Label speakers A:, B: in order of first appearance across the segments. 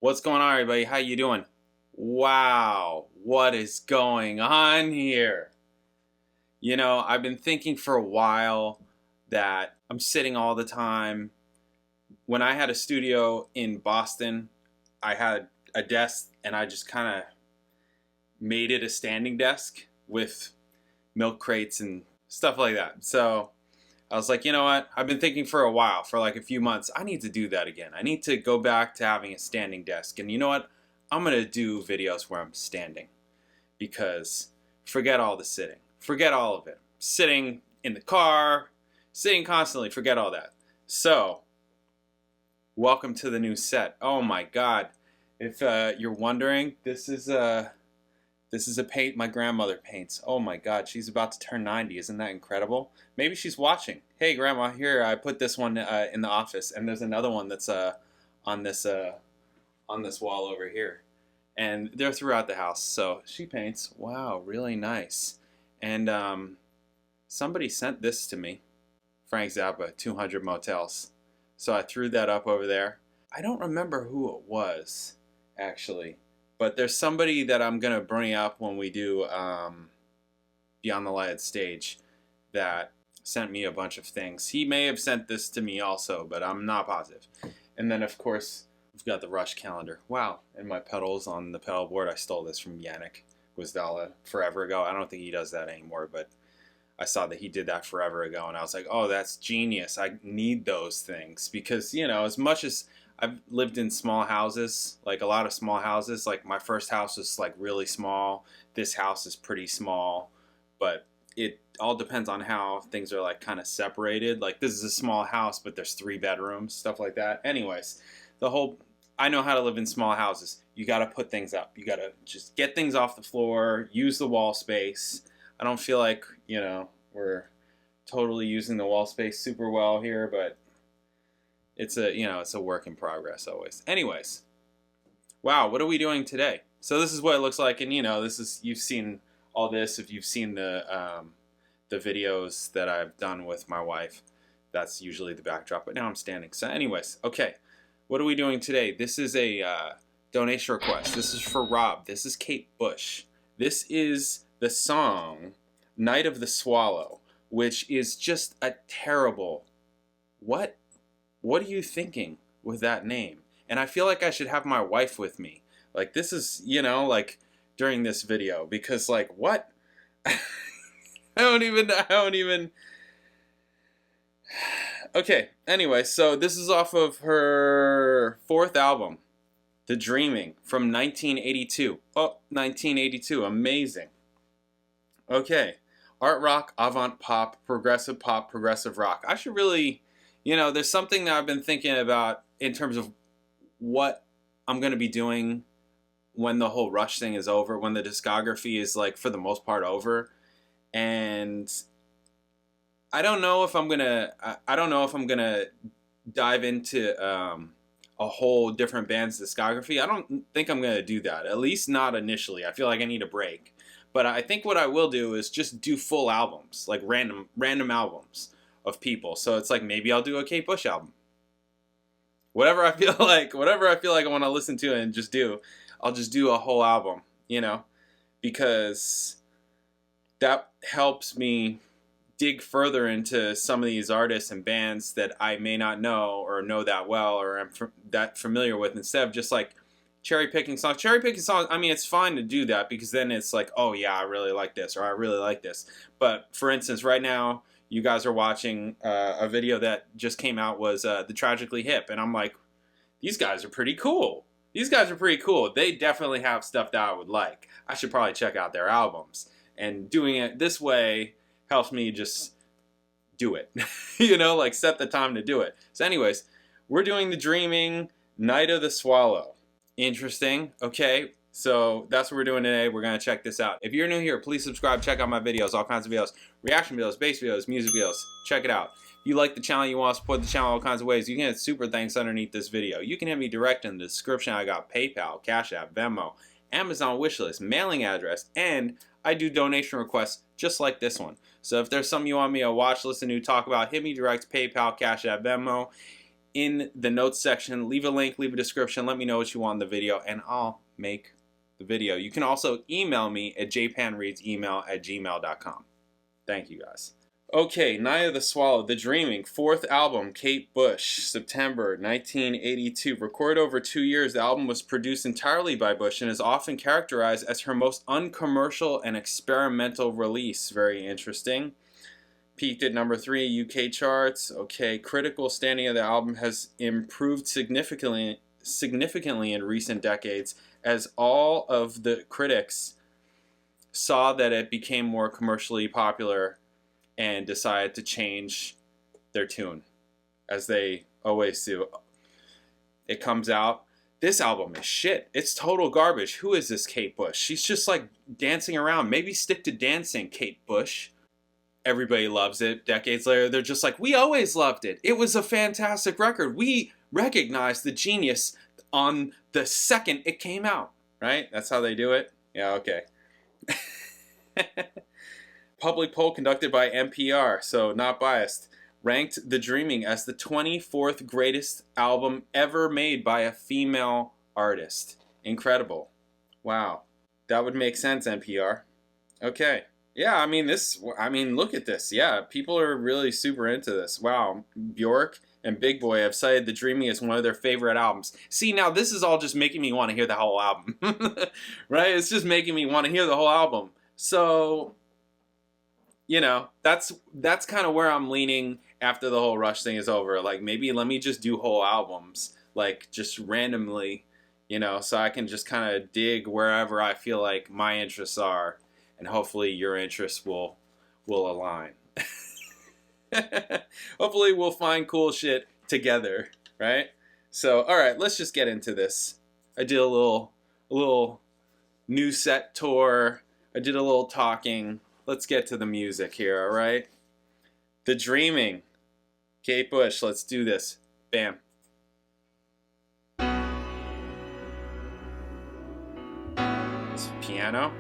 A: What's going on, everybody? How you doing? Wow, what is going on here? You know, I've been thinking for a while that I'm sitting all the time. When I had a studio in Boston, I had a desk and I just kind of made it a standing desk with milk crates and stuff like that. So I was like, you know what? I've been thinking for a while, for like a few months, I need to do that again. I need to go back to having a standing desk. And you know what? I'm going to do videos where I'm standing. Because forget all the sitting. Forget all of it. Sitting in the car, sitting constantly, forget all that. So, welcome to the new set. Oh my God. If you're wondering, this is a paint my grandmother paints. Oh my God, she's about to turn 90. Isn't that incredible? Maybe she's watching. Hey, Grandma, here, I put this one in the office, and there's another one that's on this wall over here. And they're throughout the house, so she paints. Wow, really nice. And somebody sent this to me. Frank Zappa, 200 Motels. So I threw that up over there. I don't remember who it was, actually. But there's somebody that I'm going to bring up when we do Beyond the Lighted Stage that sent me a bunch of things. He may have sent this to me also, but I'm not positive. And then, of course, we've got the Rush calendar. Wow. And my pedals on the pedal board, I stole this from Yannick Gwizdala forever ago. I don't think he does that anymore, but I saw that he did that forever ago. And I was like, oh, that's genius. I need those things because, you know, as much as I've lived in small houses, like a lot of small houses. Like my first house was like really small. This house is pretty small, but it all depends on how things are like kind of separated. Like this is a small house, but there's 3 bedrooms, stuff like that. Anyways, I know how to live in small houses. You got to put things up. You got to just get things off the floor, use the wall space. I don't feel like, you know, we're totally using the wall space super well here, but it's a work in progress always. Anyways, wow, what are we doing today? So this is what it looks like, and you've seen all this if you've seen the videos that I've done with my wife. That's usually the backdrop, but now I'm standing. So anyways, okay, what are we doing today? This is a donation request. This is for Rob. This is Kate Bush. This is the song Night of the Swallow, which is just a terrible... What are you thinking with that name? And I feel like I should have my wife with me. Like this is, like during this video because like what? I don't even. Okay. Anyway, so this is off of her 4th album, The Dreaming from 1982. Oh, 1982. Amazing. Okay. Art rock, avant pop, progressive rock. I should really... there's something that I've been thinking about in terms of what I'm going to be doing when the whole Rush thing is over, when the discography is like for the most part over. And I don't know if I'm going to dive into a whole different band's discography. I don't think I'm going to do that, at least not initially. I feel like I need a break. But I think what I will do is just do full albums, like random albums of people. So it's like maybe I'll do a Kate Bush album. Whatever I feel like I want to listen to and just do, I'll just do a whole album, because that helps me dig further into some of these artists and bands that I may not know or know that well or am that familiar with, instead of just like cherry picking songs. I mean, it's fine to do that because then it's like, oh yeah, I really like this or I really like this. But for instance, right now, you guys are watching a video that just came out was the Tragically Hip. And I'm like, these guys are pretty cool. They definitely have stuff that I would like. I should probably check out their albums. And doing it this way helps me just do it. Like set the time to do it. So anyways, we're doing The Dreaming, Night of the Swallow. Interesting. Okay. So that's what we're doing today. We're going to check this out. If you're new here, please subscribe. Check out my videos, all kinds of videos, reaction videos, bass videos, music videos. Check it out. If you like the channel, you want to support the channel all kinds of ways, you can hit super thanks underneath this video. You can hit me direct in the description. I got PayPal, Cash App, Venmo, Amazon wishlist, mailing address, and I do donation requests just like this one. So if there's something you want me to watch, listen to, talk about, hit me direct, PayPal, Cash App, Venmo. in the notes section. Leave a link, leave a description. Let me know what you want in the video, and I'll make the video. You can also email me at jpanreadsemail@gmail.com. Thank you, guys. Okay, Night of the Swallow, The Dreaming, 4th album, Kate Bush, September 1982. Recorded over 2 years, the album was produced entirely by Bush and is often characterized as her most uncommercial and experimental release. Very interesting. Peaked at number 3 UK charts. Okay, critical standing of the album has improved significantly in recent decades, as all of the critics saw that it became more commercially popular and decided to change their tune, as they always do. It comes out, this album is shit. It's total garbage. Who is this Kate Bush? She's just like dancing around. Maybe stick to dancing, Kate Bush. Everybody loves it. Decades later, they're just like, we always loved it. It was a fantastic record. We recognized the genius on the second it came out, right? That's how they do it? Yeah, okay. Public poll conducted by NPR, so not biased, ranked The Dreaming as the 24th greatest album ever made by a female artist. Incredible. Wow. That would make sense, NPR. Okay. Yeah, I mean, look at this. Yeah, people are really super into this. Wow. Bjork and Big Boy have cited The Dreaming as one of their favorite albums. See, now this is all just making me want to hear the whole album. Right? It's just making me want to hear the whole album. So, you know, that's kind of where I'm leaning after the whole Rush thing is over. Like, maybe let me just do whole albums, like, just randomly, you know, so I can just kind of dig wherever I feel like my interests are, and hopefully your interests will align. Hopefully we'll find cool shit together, right? So, all right, let's just get into this. I did a little new set tour. I did a little talking. Let's get to the music here, all right? The Dreaming, Kate Bush. Let's do this. Bam. It's piano.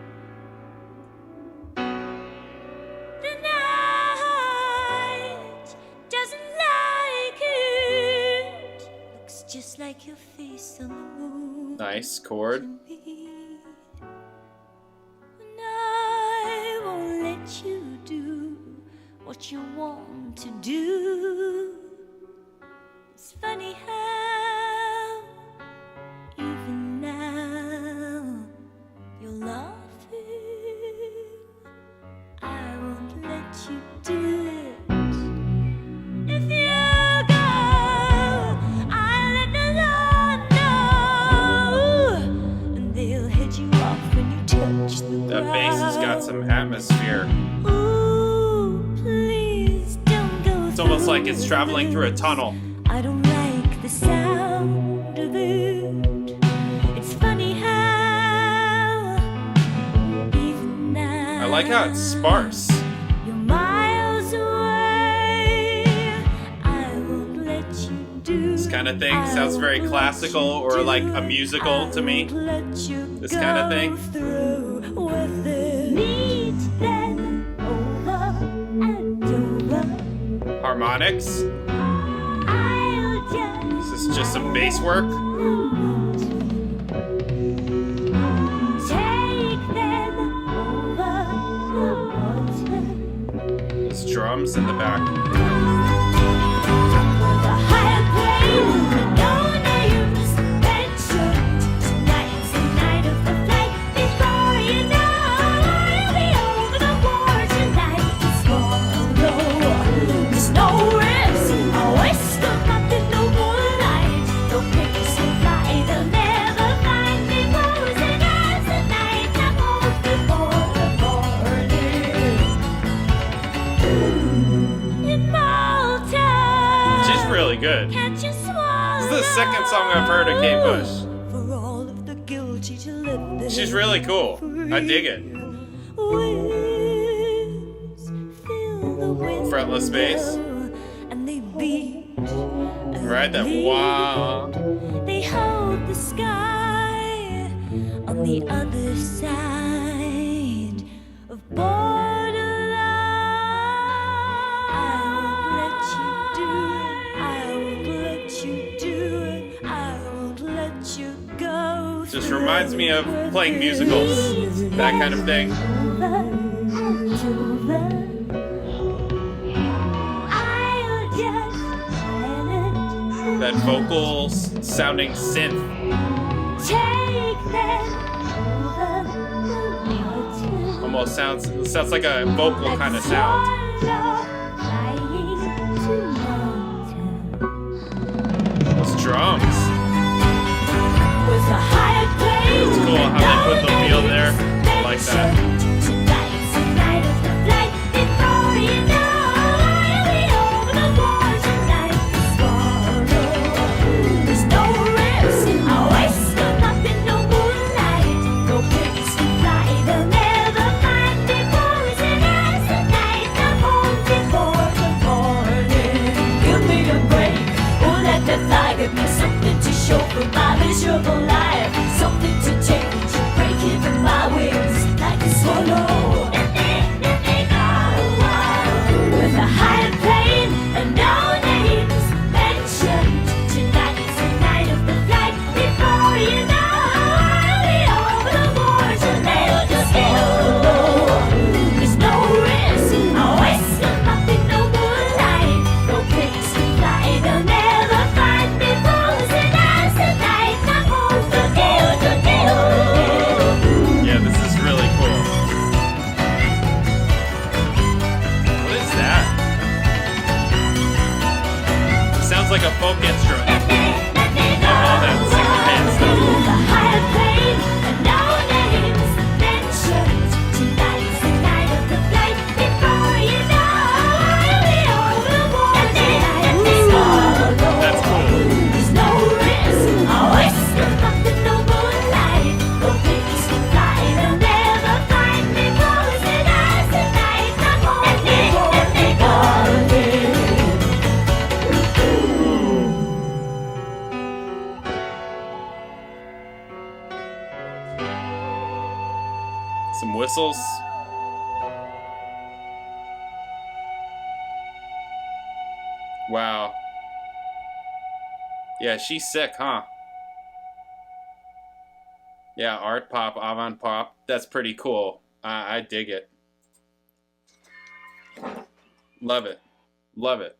B: The night doesn't like it. Looks just like your face on the moon.
A: Nice chord.
B: You do what you want to do. It's funny how even now you're laughing. I won't let you do it. If you go, I'll let the Lord know, and they'll hit you off when you touch the ground.
A: That bass has got some atmosphere. It's almost like it's traveling through a tunnel.
B: I don't like the sound of it. It's funny how even now
A: I like how it's sparse.
B: you're miles away. I won't let you do.
A: This kind of thing sounds very classical or like a musical to me. This kind of thing. Harmonics. This is just some bass work. There's drums in the back. Good. This is the second song I've heard of Kate Bush. She's really cool. I dig it. Fretless bass. Right, that wow.
B: They hold the sky on the other side of borderline. I won't let you do it. I won't let you
A: Just reminds me of playing musicals, that kind of thing. That vocal sounding synth. Almost sounds like a vocal kind of sound. Those drums. It's cool how they put the feel there. I like that.
B: Give me something to show for my miserable life, something to take to break even my wings like a swallow. With a higher plane and no names mentioned, tonight is the night of the flight. Before you know, I'll be over the board, so they'll just get low. There's no risk, no waste of nothing, no moonlight, no place to fly, they'll never find me.
A: Yeah, this is really cool. What is that? It sounds like a folk instrument. All that syncopant stuff. That's cool. Some whistles. Wow. Yeah, she's sick, huh? Yeah, art pop, avant pop. That's pretty cool. I dig it. Love it. Love it.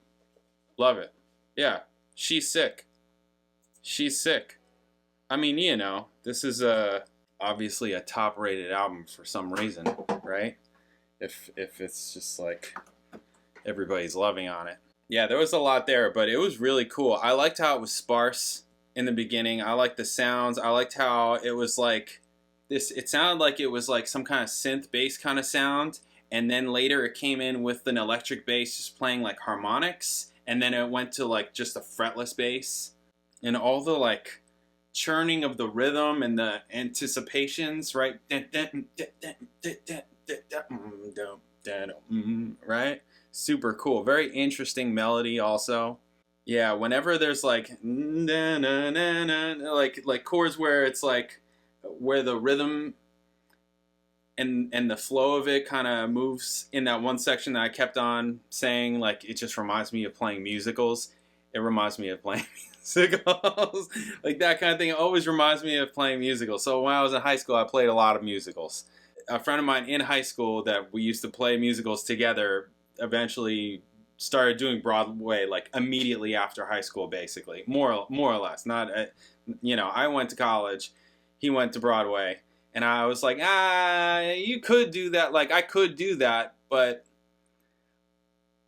A: Love it. Yeah, she's sick. She's sick. I mean, you know, this is obviously a top-rated album for some reason, right? If it's just like everybody's loving on it. Yeah, there was a lot there, but it was really cool. I liked how it was sparse in the beginning. I liked the sounds. I liked how it was like this. It sounded like it was like some kind of synth bass kind of sound, and then later it came in with an electric bass just playing like harmonics, and then it went to like just a fretless bass, and all the like churning of the rhythm and the anticipations, right? Right? Super cool. Very interesting melody also. Yeah, whenever there's like like chords where it's like where the rhythm and the flow of it kind of moves in that one section that I kept on saying, like, it just reminds me of playing musicals. It reminds me of playing musicals. Like that kind of thing. It always reminds me of playing musicals. So when I was in high school, I played a lot of musicals. A friend of mine in high school that we used to play musicals together eventually started doing Broadway like immediately after high school, basically. More or less. Not, you know, I went to college. He went to Broadway. And I was like, you could do that. Like, I could do that, but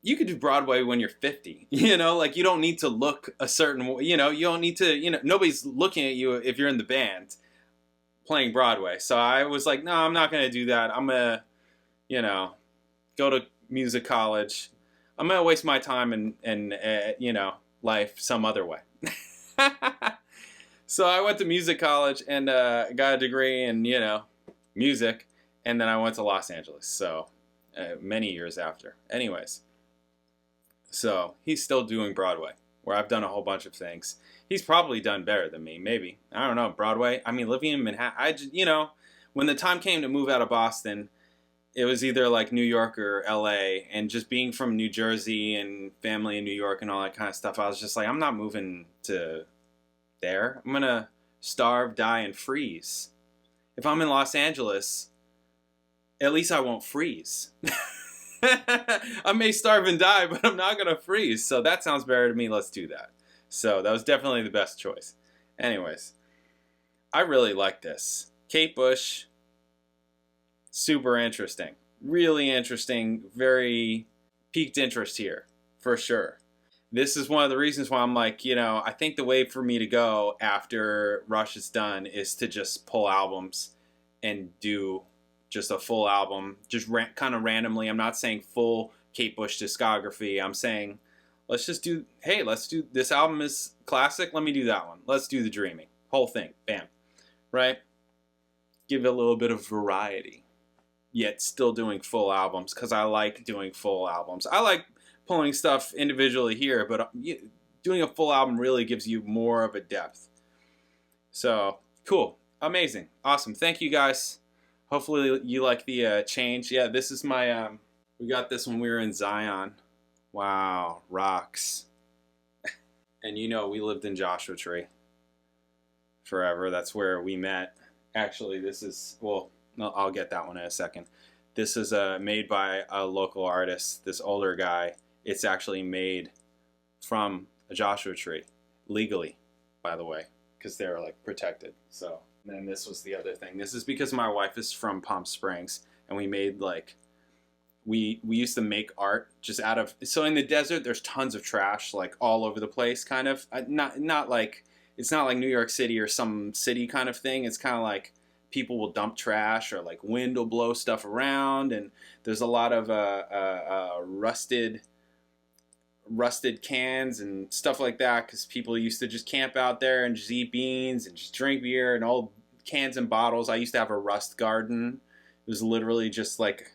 A: you could do Broadway when you're 50. You know, like, you don't need to look a certain way. You know, you don't need to, you know, nobody's looking at you if you're in the band playing Broadway. So I was like, no, I'm not going to do that. I'm going to, you know, go to music college. I'm going to waste my time and you know, life some other way. So I went to music college and got a degree in, you know, music. And then I went to Los Angeles. So many years after. Anyways. So he's still doing Broadway, where I've done a whole bunch of things. He's probably done better than me, maybe. I don't know. Broadway. I mean, living in Manhattan. You know, when the time came to move out of Boston, it was either like New York or LA. And just being from New Jersey and family in New York and all that kind of stuff, I was just like, I'm not moving to there. I'm going to starve, die, and freeze. If I'm in Los Angeles, at least I won't freeze. I may starve and die, but I'm not going to freeze. So that sounds better to me. Let's do that. So that was definitely the best choice. Anyways, I really like this. Kate Bush, super interesting. Really interesting. Very piqued interest here, for sure. This is one of the reasons why I'm like, you know, I think the way for me to go after Rush is done is to just pull albums and do just a full album, just kind of randomly. I'm not saying full Kate Bush discography. I'm saying, let's just do, hey, let's do, this album is classic. Let me do that one. Let's do the Dreaming. Whole thing. Bam. Right? Give it a little bit of variety. Yet still doing full albums, because I like doing full albums. I like pulling stuff individually here, but doing a full album really gives you more of a depth. So, cool. Amazing. Awesome. Thank you, guys. Hopefully you like the change. Yeah, this is my, we got this when we were in Zion. Wow, rocks. And you know, we lived in Joshua Tree forever. That's where we met. Actually, this is, well, no, I'll get that one in a second. This is made by a local artist, this older guy. It's actually made from a Joshua Tree, legally, by the way, because they're like protected. So. And then this was the other thing. This is because my wife is from Palm Springs, and we made like, we used to make art just out of, so in the desert there's tons of trash like all over the place, kind of. Not like, it's not like New York City or some city kind of thing. It's kind of like people will dump trash, or like wind will blow stuff around, and there's a lot of rusted cans and stuff like that, because people used to just camp out there and just eat beans and just drink beer and old cans and bottles. I used to have a rust garden. It was literally just like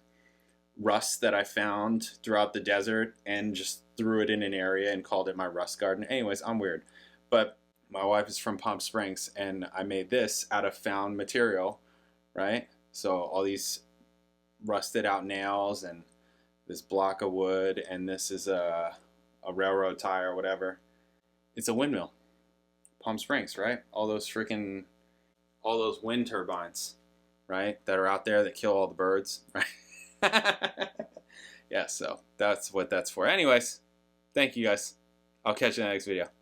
A: rust that I found throughout the desert and just threw it in an area and called it my rust garden. Anyways, I'm weird. But my wife is from Palm Springs, and I made this out of found material, right? So all these rusted out nails and this block of wood, and this is a railroad tie or whatever. It's a windmill. Palm Springs, right? All those wind turbines, right? That are out there that kill all the birds, right? Yeah, so that's what that's for. Anyways, thank you guys. I'll catch you in the next video.